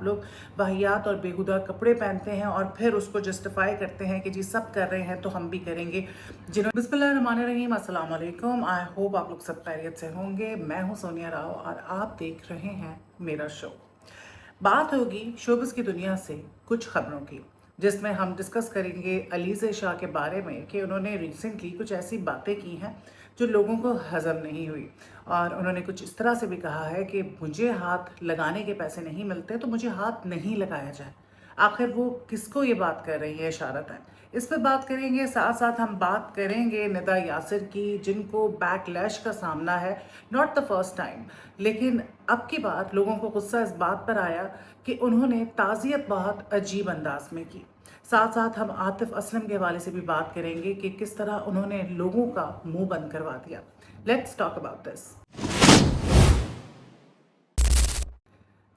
आप लोग वाहियात और बेहुदा कपड़े पहनते हैं और फिर उसको जस्टिफाई करते हैं कि जी सब कर रहे हैं तो हम भी करेंगे। जिन्होंने बिस्मिल्लाहिर्रहमानिर्रहीम, अस्सलाम वालेकुम। आई होप आप लोग सब खैरियत से होंगे। मैं हूँ सोनिया राव और आप देख रहे हैं मेरा शो। बात होगी शोबिस की दुनिया से कुछ खबरों की, जिसमें हम डिस्कस करेंगे अलीज़े शाह के बारे में कि उन्होंने रिसेंटली कुछ ऐसी बातें की हैं जो लोगों को हजम नहीं हुई, और उन्होंने कुछ इस तरह से भी कहा है कि मुझे हाथ लगाने के पैसे नहीं मिलते तो मुझे हाथ नहीं लगाया जाए। आखिर वो किसको ये बात कर रही है इशारतन, इस पर बात करेंगे। साथ साथ हम बात करेंगे निदा यासिर की, जिनको बैकलैश का सामना है, नॉट द फर्स्ट टाइम, लेकिन अब की बार लोगों को गुस्सा इस बात पर आया कि उन्होंने ताज़ियत बहुत अजीब अंदाज में की। साथ साथ हम आतिफ असलम के हवाले से भी बात करेंगे कि किस तरह उन्होंने लोगों का मुंह बंद करवा दिया। Let's talk about this.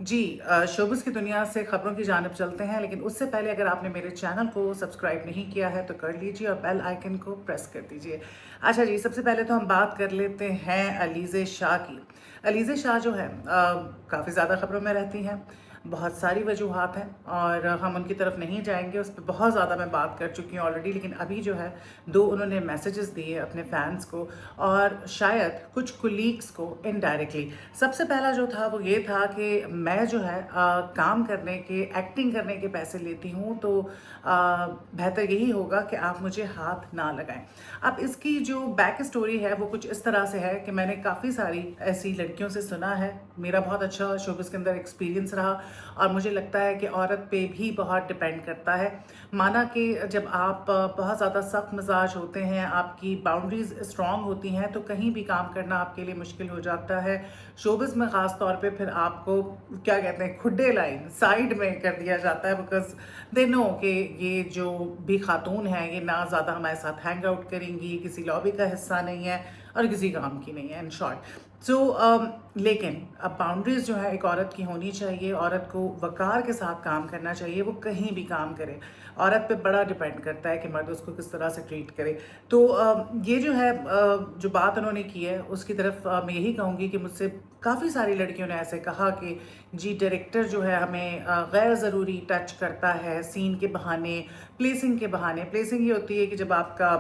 जी, शोबिस की दुनिया से खबरों की जानिब चलते हैं, लेकिन उससे पहले अगर आपने मेरे चैनल को सब्सक्राइब नहीं किया है तो कर लीजिए और बेल आइकन को प्रेस कर दीजिए। अच्छा जी, सबसे पहले तो हम बात कर लेते हैं अलीज़े शाह की। अलीज़े शाह जो है काफ़ी ज़्यादा खबरों में रहती हैं, बहुत सारी वजूहात हैं और हम उनकी तरफ नहीं जाएंगे, उस पर बहुत ज़्यादा मैं बात कर चुकी हूँ ऑलरेडी। लेकिन अभी जो है दो उन्होंने मैसेजेस दिए अपने फैंस को और शायद कुछ कुलीग्स को इनडायरेक्टली। सबसे पहला जो था वो ये था कि मैं जो है काम करने के, एक्टिंग करने के पैसे लेती हूँ, तो बेहतर यही होगा कि आप मुझे हाथ ना लगाएं। अब इसकी जो बैक स्टोरी है वो कुछ इस तरह से है कि मैंने काफ़ी सारी ऐसी लड़कियों से सुना है, मेरा बहुत अच्छा शोबिस के अंदर एक्सपीरियंस रहा और मुझे लगता है कि औरत पे भी बहुत डिपेंड करता है। माना कि जब आप बहुत ज़्यादा सख्त मिजाज होते हैं, आपकी बाउंड्रीज स्ट्रॉन्ग होती हैं, तो कहीं भी काम करना आपके लिए मुश्किल हो जाता है। शोबिस में ख़ास तौर पे फिर आपको क्या कहते हैं, खुड्डे लाइन साइड में कर दिया जाता है, बिकॉज दे नो कि ये जो भी खातून है ये ना ज़्यादा हमारे साथ हैंग आउट करेंगी, किसी लॉबी का हिस्सा नहीं है और किसी काम की नहीं है, इन शॉर्ट। सो लेकिन अब बाउंड्रीज जो है एक औरत की होनी चाहिए, औरत को वकार के साथ काम करना चाहिए, वो कहीं भी काम करे। औरत पे बड़ा डिपेंड करता है कि मर्द उसको किस तरह से ट्रीट करे। तो ये जो है जो बात उन्होंने की है उसकी तरफ मैं यही कहूँगी कि मुझसे काफ़ी सारी लड़कियों ने ऐसे कहा कि जी डायरेक्टर जो है हमें गैर ज़रूरी टच करता है सीन के बहाने, प्लेसिंग के बहाने। प्लेसिंग ये होती है कि जब आपका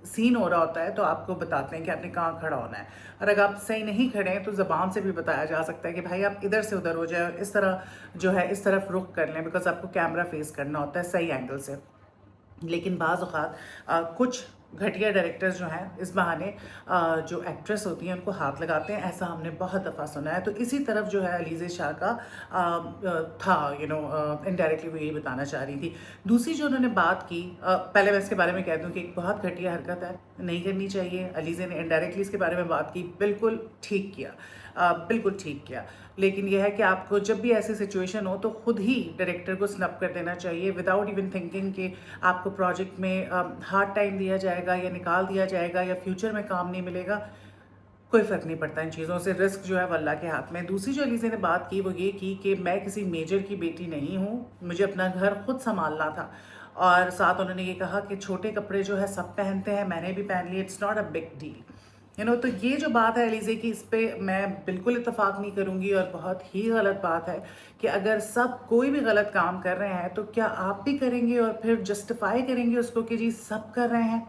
सीन हो रहा होता है तो आपको बताते हैं कि आपने कहाँ खड़ा होना है, और अगर आप सही नहीं खड़े हैं तो ज़बान से भी बताया जा सकता है कि भाई आप इधर से उधर हो जाए, इस तरह जो है इस तरफ रुख कर लें, बिकॉज आपको कैमरा फेस करना होता है सही एंगल से। लेकिन बाज़ औक़ात कुछ घटिया डायरेक्टर्स जो हैं इस बहाने जो एक्ट्रेस होती हैं उनको हाथ लगाते हैं, ऐसा हमने बहुत दफ़ा सुना है। तो इसी तरफ जो है अलीज़े शाह का था, इनडायरेक्टली वो यही बताना चाह रही थी। दूसरी जो उन्होंने बात की, पहले मैं इसके बारे में कह दूं कि एक बहुत घटिया हरकत है, नहीं करनी चाहिए। अलीज़े ने इनडायरेक्टली इसके बारे में बात की, बिल्कुल ठीक किया, बिल्कुल ठीक किया। लेकिन यह है कि आपको जब भी ऐसी सिचुएशन हो तो खुद ही डायरेक्टर को स्नब कर देना चाहिए विदाउट इवन थिंकिंग कि आपको प्रोजेक्ट में हार्ड टाइम दिया जाएगा या निकाल दिया जाएगा या फ्यूचर में काम नहीं मिलेगा। कोई फ़र्क नहीं पड़ता इन चीज़ों से, रिस्क जो है वो अल्लाह के हाथ में। दूसरी जो अलीज़े ने बात की वो ये की कि मैं किसी मेजर की बेटी नहीं हूँ, मुझे अपना घर खुद संभालना था। और साथ उन्होंने ये कहा कि छोटे कपड़े जो है सब पहनते हैं, मैंने भी पहन लिए, it's not a big deal. तो ये जो बात है अलीज़े की, इस पर मैं बिल्कुल इत्तेफाक नहीं करूँगी और बहुत ही गलत बात है कि अगर सब कोई भी गलत काम कर रहे हैं तो क्या आप भी करेंगे और फिर जस्टिफाई करेंगे उसको कि जी सब कर रहे हैं।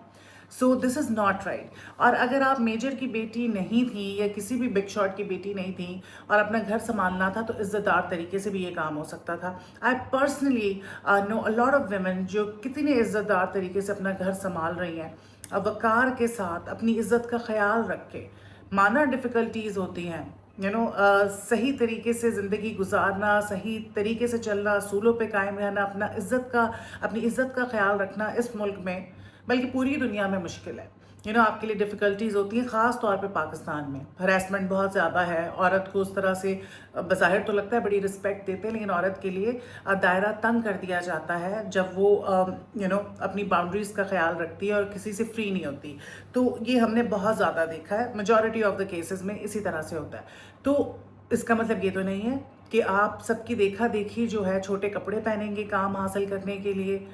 So this is not right. और अगर आप मेजर की बेटी नहीं थी या किसी भी बिग शॉट की बेटी नहीं थी और अपना घर संभालना था तो इज़्ज़तदार तरीके से भी ये काम हो सकता था। I personally know a lot of women जो कितने इज़्ज़तदार तरीके से अपना घर संभाल रही हैं, वक़ार के साथ अपनी इज़्ज़त का ख़्याल रख के। माना डिफ़िकल्टीज़ होती हैं, सही तरीके से ज़िंदगी गुजारना, सही तरीके से चलना, असूलों पे कायम रहना, अपनी इज़्ज़त का ख़्याल रखना इस मुल्क में, बल्कि पूरी दुनिया में मुश्किल है। आपके लिए डिफ़िकल्टीज़ होती हैं, ख़ास तौर पे पाकिस्तान में हरासमेंट बहुत ज़्यादा है। औरत को उस तरह से बज़ाहिर तो लगता है बड़ी रिस्पेक्ट देते हैं, लेकिन औरत के लिए दायरा तंग कर दिया जाता है जब वो अपनी बाउंड्रीज़ का ख्याल रखती है और किसी से फ्री नहीं होती। तो ये हमने बहुत ज़्यादा देखा है, मेजॉरिटी ऑफ द केसेस में इसी तरह से होता है। तो इसका मतलब ये तो नहीं है कि आप सबकी देखा देखी जो है छोटे कपड़े पहनेंगे काम हासिल करने के लिए,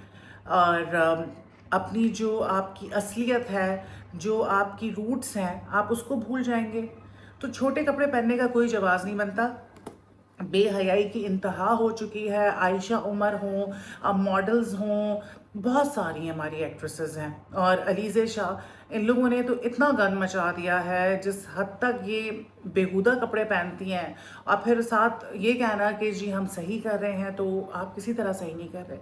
और अपनी जो आपकी असलियत है, जो आपकी रूट्स हैं, आप उसको भूल जाएंगे। तो छोटे कपड़े पहनने का कोई जवाज़ नहीं बनता। बेहयाई की इंतहा हो चुकी है। आयशा उमर हों, अब मॉडल्स हों, बहुत सारी हमारी एक्ट्रेसेस हैं, और अलीज़े शाह, इन लोगों ने तो इतना गंद मचा दिया है, जिस हद तक ये बेहुदा कपड़े पहनती हैं और फिर साथ ये कहना कि जी हम सही कर रहे हैं, तो आप किसी तरह सही नहीं कर रहे।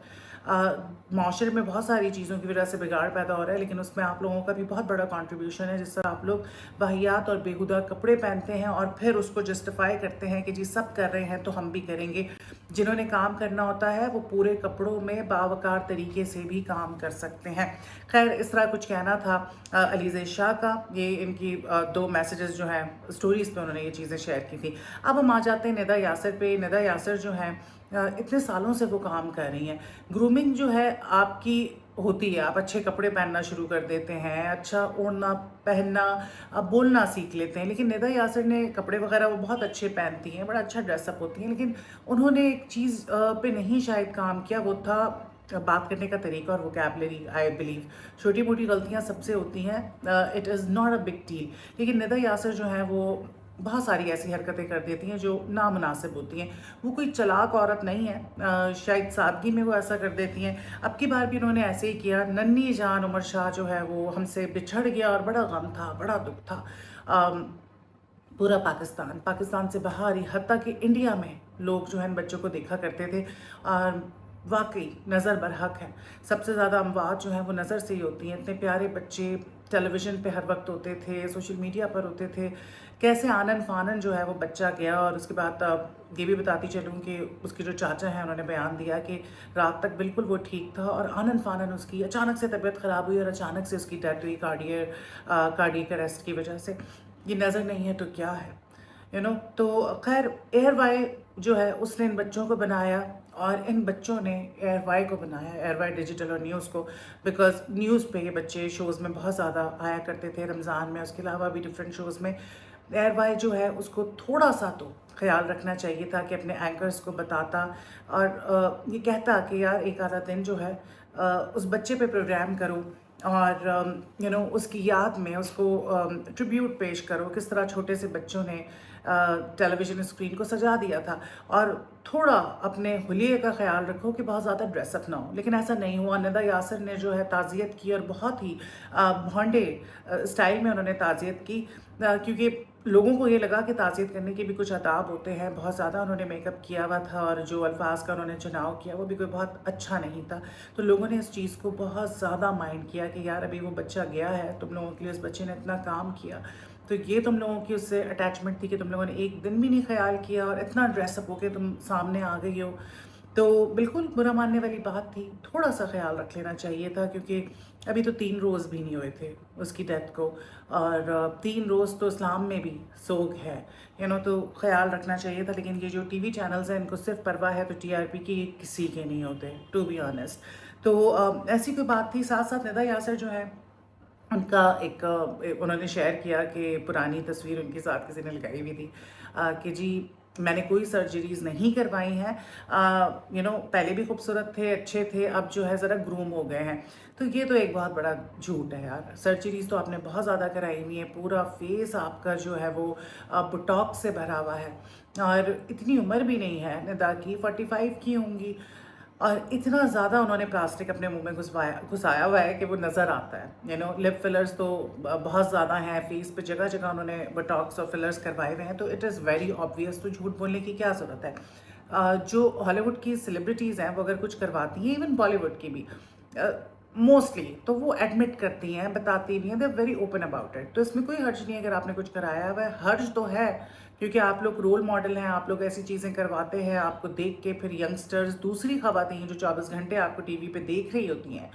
माशरे में बहुत सारी चीज़ों की वजह से बिगाड़ पैदा हो रहा है, लेकिन उसमें आप लोगों का भी बहुत बड़ा कंट्रीब्यूशन है, जिस तरह आप लोग वाहियात और बेहुदा कपड़े पहनते हैं और फिर उसको जस्टिफाई करते हैं कि जी सब कर रहे हैं तो हम भी करेंगे। जिन्होंने काम करना होता है वो पूरे कपड़ों में बावकार तरीके से भी काम कर सकते हैं। खैर, इस तरह कुछ कहना था अलीज़े शाह का। ये इनकी 2 मैसेजेस जो हैं स्टोरीज़ पे उन्होंने ये चीज़ें शेयर की थी। अब हम आ जाते हैं निदा यासर पे। निदा यासर जो हैं इतने सालों से वो काम कर रही हैं। ग्रूमिंग जो है आपकी होती है, आप अच्छे कपड़े पहनना शुरू कर देते हैं, अच्छा ओढ़ना पहनना, अब बोलना सीख लेते हैं। लेकिन निदा यासर ने कपड़े वगैरह वो बहुत अच्छे पहनती हैं, बड़ा अच्छा ड्रेसअप होती हैं, लेकिन उन्होंने एक चीज़ पे नहीं शायद काम किया, वो था बात करने का तरीका और वोकैबलरी। आई बिलीव छोटी मोटी गलतियाँ सबसे होती हैं, it is not a big deal, लेकिन निदा यासर जो हैं वो बहुत सारी ऐसी हरकतें कर देती हैं जो नामुनासिब होती हैं। वो कोई चालाक औरत नहीं है, शायद सादगी में वो ऐसा कर देती हैं। अब की बार भी उन्होंने ऐसे ही किया। नन्ही जान उमर शाह जो है वो हमसे बिछड़ गया और बड़ा गम था, बड़ा दुख था। पूरा पाकिस्तान से बाहर ही, हत्ता कि इंडिया में लोग जो है इन बच्चों को देखा करते थे, और वाकई नज़र बरहक है। सबसे ज़्यादा अमवात जो हैं वो नज़र से ही होती हैं। इतने प्यारे बच्चे टेलीविज़न पे हर वक्त होते थे, सोशल मीडिया पर होते थे, कैसे आनन फानन जो है वो बच्चा गया। और उसके बाद ये भी बताती चलूँ कि उसके जो चाचा हैं उन्होंने बयान दिया कि रात तक बिल्कुल वो ठीक था और आनन फानन उसकी अचानक से तबीयत ख़राब हुई और अचानक से उसकी डेथ हुई कार्डियक अरेस्ट की वजह से। ये नज़र नहीं है तो क्या है, तो खैर एयर वाई जो है उसने इन बच्चों को बनाया, और इन बच्चों ने एयर वाई को बनाया, एयर वाई डिजिटल और न्यूज़ को, बिकॉज न्यूज़ पे ये बच्चे शोज़ में बहुत ज़्यादा आया करते थे रमज़ान में, उसके अलावा भी डिफरेंट शोज़ में। एयर वाई जो है उसको थोड़ा सा तो ख्याल रखना चाहिए था कि अपने एंकर्स को बताता और ये कहता कि यार एक आधा दिन जो है उस बच्चे पे प्रोग्राम करो, और उसकी याद में उसको ट्रिब्यूट पेश करो, किस तरह छोटे से बच्चों ने टेलीविज़न स्क्रीन को सजा दिया था। और थोड़ा अपने हुलिये का ख्याल रखो कि बहुत ज़्यादा ड्रेसअप ना हो, लेकिन ऐसा नहीं हुआ। निदा यासर ने जो है ताज़ियत की, और बहुत ही भोंडे स्टाइल में उन्होंने ताज़ियत की, क्योंकि लोगों को ये लगा कि ताज़ियत करने के भी कुछ आदाब होते हैं। बहुत ज़्यादा उन्होंने मेकअप किया हुआ था, और जो अल्फाज का उन्होंने चुनाव किया वो भी कोई बहुत अच्छा नहीं था। तो लोगों ने इस चीज़ को बहुत ज़्यादा माइंड किया कि यार अभी वो बच्चा गया है, तुम लोगों के लिए उस बच्चे ने इतना काम किया, तो ये तुम लोगों की उससे अटैचमेंट थी कि तुम लोगों ने एक दिन भी नहीं ख्याल किया, और इतना ड्रेसअप होके तुम सामने आ गई हो। तो बिल्कुल बुरा मानने वाली बात थी, थोड़ा सा ख्याल रख लेना चाहिए था, क्योंकि अभी तो 3 रोज़ भी नहीं हुए थे उसकी डेथ को, और 3 रोज़ तो इस्लाम में भी सोग है, तो ख्याल रखना चाहिए था। लेकिन ये जो टीवी चैनल्स हैं इनको सिर्फ परवाह है तो टीआरपी की, किसी के नहीं होते, टू बी ऑनेस्ट। तो ऐसी कोई बात थी। साथ साथ निदा यासर जो है उनका उन्होंने शेयर किया कि पुरानी तस्वीर उनके साथ किसी ने लगाई हुई थी, कि जी मैंने कोई सर्जरीज़ नहीं करवाई हैं, पहले भी खूबसूरत थे, अच्छे थे, अब जो है ज़रा ग्रूम हो गए हैं। तो ये तो एक बहुत बड़ा झूठ है यार। सर्जरीज़ तो आपने बहुत ज़्यादा कराई हुई है, पूरा फेस आपका जो है वो बोटॉक्स से भरा हुआ है, और इतनी उम्र भी नहीं है निदा की, 45 की होंगी, और इतना ज़्यादा उन्होंने प्लास्टिक अपने मुंह में घुसाया हुआ है कि वो नज़र आता है। लिप फिलर्स तो बहुत ज़्यादा हैं, फेस पे जगह जगह उन्होंने बोटॉक्स और फिलर्स करवाए हुए हैं, तो इट इज़ वेरी ऑब्वियस। तो झूठ बोलने की क्या ज़रूरत है। जो हॉलीवुड की सेलिब्रिटीज़ हैं वो अगर कुछ करवाती हैं, इवन बॉलीवुड की भी मोस्टली, तो वो एडमिट करती हैं, बताती नहीं हैं, they are very open about it. तो इसमें कोई हर्ज नहीं है अगर आपने कुछ कराया हुआ है। हर्ज तो है क्योंकि आप लोग रोल मॉडल हैं, आप लोग ऐसी चीज़ें करवाते हैं, आपको देख के फिर यंगस्टर्स, दूसरी ख़वातीन जो 24 घंटे आपको टीवी पे देख रही होती हैं,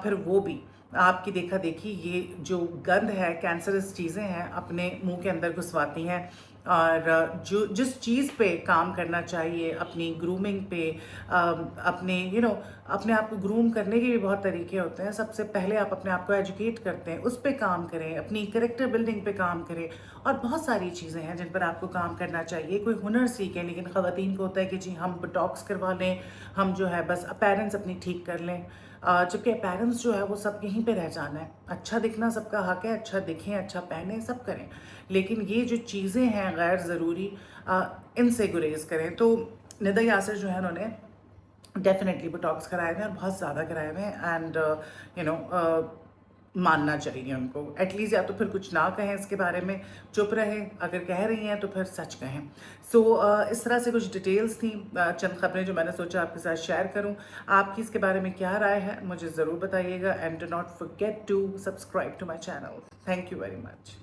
फिर वो भी आपकी देखा देखी ये जो गंद है, कैंसरस चीज़ें हैं, अपने मुंह के अंदर घुसवाती हैं। और जो जिस चीज़ पे काम करना चाहिए, अपनी ग्रूमिंग पे, अपने अपने आप को ग्रूम करने के भी बहुत तरीके होते हैं। सबसे पहले आप अपने आप को एजुकेट करते हैं, उस पे काम करें, अपनी कैरेक्टर बिल्डिंग पे काम करें, और बहुत सारी चीज़ें हैं जिन पर आपको काम करना चाहिए। कोई हुनर सीखें, लेकिन ख़वातीन को होता है कि जी हम बोटॉक्स करवा लें, हम जो है बस अपीयरेंस अपनी ठीक कर लें। जबकि अपैरेंस जो है वो सब यहीं पे रह जाना है। अच्छा दिखना सबका हक है, अच्छा दिखें, अच्छा पहने, सब करें, लेकिन ये जो चीज़ें हैं गैर ज़रूरी, इनसे गुरेज करें। तो निदा यासिर जो है उन्होंने डेफिनेटली बोटॉक्स कराए हुए हैं और बहुत ज़्यादा कराए हुए हैं, एंड यू नो मानना चाहिए उनको। एटलीस्ट या तो फिर कुछ ना कहें इसके बारे में, चुप रहें, अगर कह रही हैं तो फिर सच कहें। सो इस तरह से कुछ डिटेल्स थी, चंद खबरें जो मैंने सोचा आपके साथ शेयर करूं। आपकी इसके बारे में क्या राय है मुझे ज़रूर बताइएगा, and do not forget to subscribe to my channel. Thank you very much.